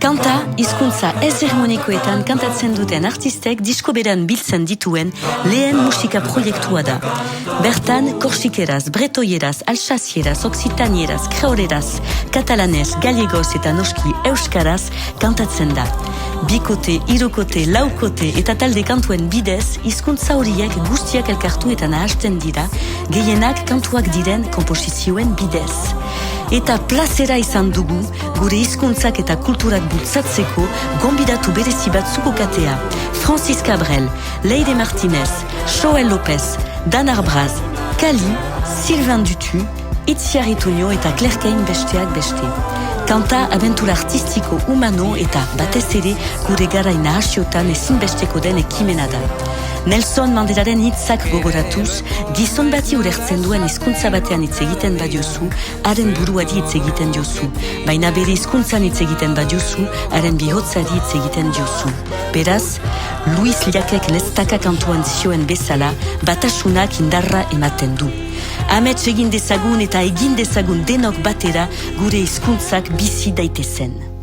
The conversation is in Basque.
Kanta, hizkuntza ez hegemonikoetan kantatzen duten artistek disko beran biltzen dituen lehen musika proiektua da. Bertan, korsikeraz, bretoieraz, alsazieraz, oksitanieraz, kreoleraz, katalanez, gallegoz eta noski euskaraz kantatzen da. Bikote, hirukote, laukote eta talde kantuen bidez, hizkuntza horiek guztiak elkartu eta nahasten dira, gehienak kantuak diren komposizioen bidez. Eta plazera izan dugu, gure hizkuntzak eta kulturak bultzatzeko gonbidatu berezi bat zukokatea. Francis Cabrel, Leire Martinez, Joel Lopez, Dan Arbraz, Kali, Sylvain Dutu, Itziar Ituño eta Claire Cain besteak beste. Kanta abentura artistiko humano eta batez ere gure garai nahasiotan ezinbesteko den ekimena da. Nelson Mandelaren hitzak gogoratuz, gizon bati urertzen duen hizkuntza batean hitz egiten badiozu, haren buruari hitz egiten diozu. Baina bere hizkuntzan hitz egiten badiozu, haren bihotzari hitz egiten diozu. Beraz, Luis Liakek leztaka kantuan zioen bezala, batasunak indarra ematen du. Amets egin dezagun eta egin dezagun denok batera gure hizkuntzak bizi daitezen.